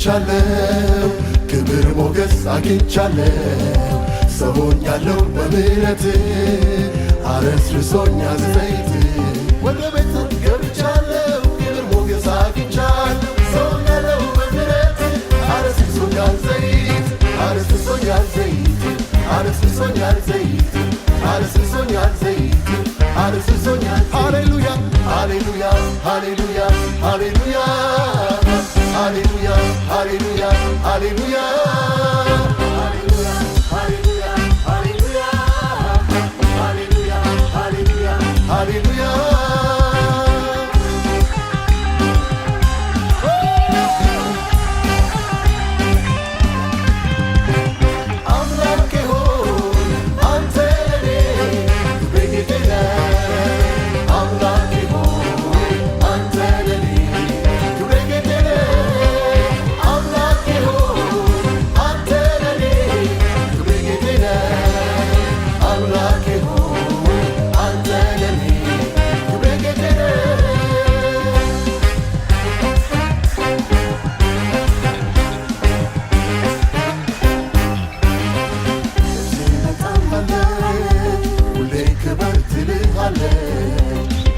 ገብቻለሁ ክብር ሞገስ አግኝቻለሁ ሰው ሆኛለሁ በምህረት አረስርሶኛል ዘይት ወደ ቤት ገብቻለሁ ክብር ሞገስ አግኝቻለሁ ሰው ሆኛለሁ በምህረት አረስርሶኛል ዘይት አረስርሶኛል ዘይት አረስርሶኛል ዘይት አረስርሶኛል ዘይት አረስርሶኛል ሃሌሉያ ሃሌሉያ ሃሌሉያ ሃሌሉያ ሃሌሉያ ሃሌሉያ ሃሌሉያ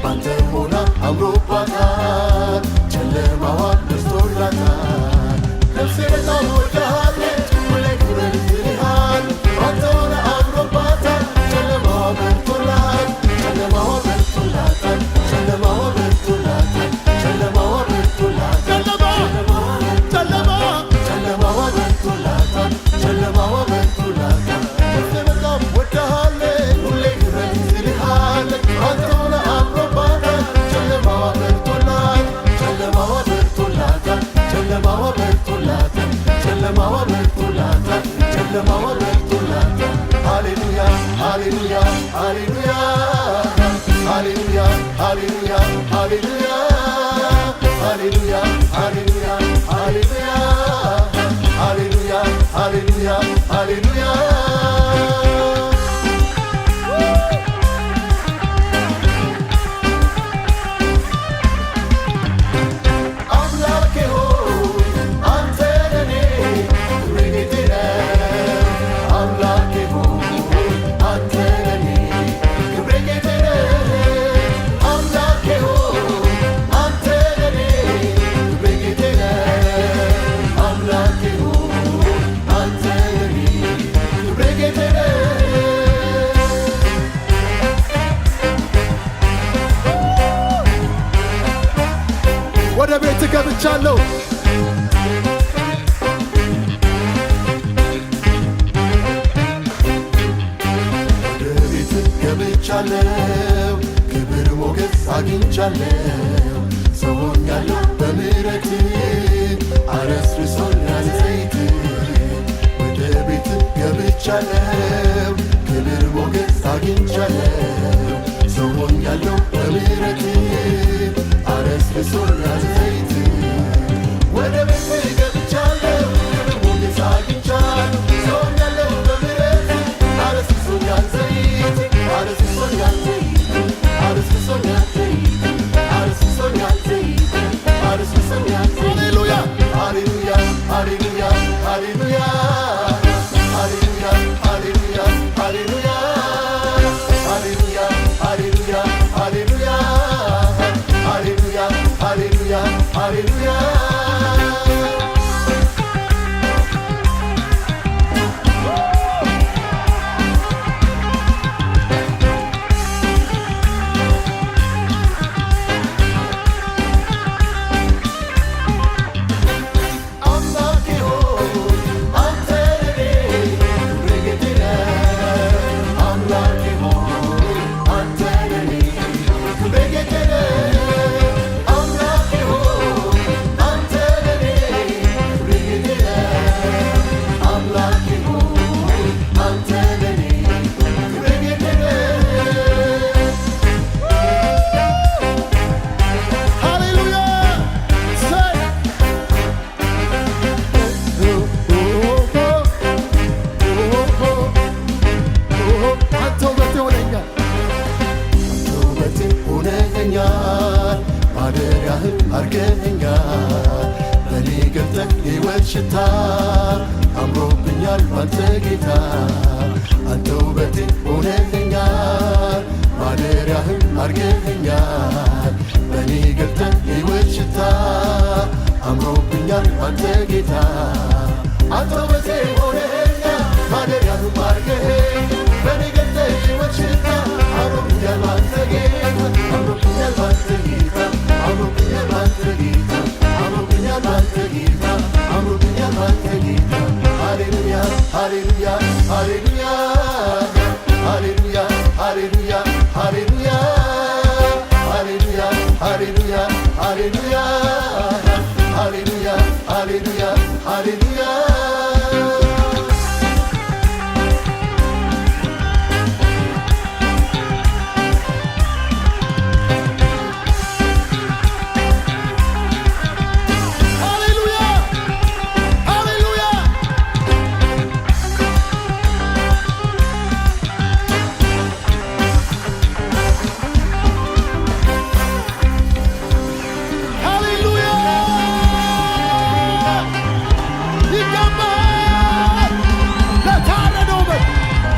ባንተ ሆና አምሮባታል ጨለማዋን በስቶላታል ነፍሴ በጣም ወዳሃለች ሁሌ ክብር ትልሃል ባንተ ሆና አምሮባታል ጨለማዋ በርቶላት ጨለማዋ በርቶላታል ጨለማዋ በርቶላታል ጨለማዋ በርቶላታል ጨለማዋ በርቶላታል ጨለማዋ በርቶላታል ነፍሴ በጣም ወዳሃለች ሁሌ ክብር ትልሃለች ባንተ ሆና አምሮባታል ጨለማዋ በርቶላት ጨለማዋ በርቶላታል ጨለማዋ በርቶላታል ጨለማዋ በርቶላታል ጨለማዋ በርቶላታል ሃሌሉያ ሃሌሉያ ሃሌሉያ ሃሌሉያ ሃሌሉያ ሃሌሉያ ሃሌሉያ ሃሌሉያ ሃሌሉያ ሃሌሉያ ሃሌሉያ ሃሌሉያ ወደ ቤት ገብቻለሁ ወደ ቤት ገብቻለሁ ክብር ሞገስ አግኝቻለሁ ሰው ሆኛለሁ በምህረት አረስርሶኛል ዘይት ወደ ቤት ገብቻለሁ ክብር ሞገስ አግኝቻለሁ ሰው ሆኛለሁ በምህረት አረስርሶኛል ዘይት ወደ ቤት ገብቻለሁ ክብር ሞገስ አግኝቻለሁ ሰው ሆኛለሁ በምህረት አረስርሶኛል ዘይት አረስርሶኛል ዘይት አረስርሶኛል ዘይት አረስርሶኛል ዘይት አረስርሶኛል ሃሌሉያ ሃሌሉያ ሃሌሉያ ሃሌሉያ ሃሌሉያ ሃሌሉያ ሃሌሉያ ሃሌሉያ ሃሌሉያ ሃሌሉያ ሃሌሉያ ሃሌሉያ አምላኬ ሆይ አንተ ለኔ ክብሬ ጌጤ ነህ አምላኬ ሆይ አንተ ለኔ ክብሬ ጌጤ ነህ ማደሪያህን አርገኸኛል በኔ ገልጠህ ሕይወት ሽታ አምሮብኛል ባንተ ጌታ አንተ ውበቴ ሆነኸኛል ማደሪያህም አርገኸኛል በኔ ገልጠህ ሕይወት ሽታ አምሮብኛል ባንተ ጌታ አንተ ውበቴ ሆነኸኛል ማደሪያህም አርገኸኛል በኔ ገልጠህ ሕይወት ሽታ አምሮብኛል ባንተ ጌታ አምሮብኛል ባንተ ጌታ አምሮብኛል ባንተ ጌታ አምሮብኛል ባንተ ጌታ አምሮብኛል ባንተ ጌታ ሃሌሉያ ሃሌሉያ ሃሌሉያ ሃሌሉያ ሃሌሉያ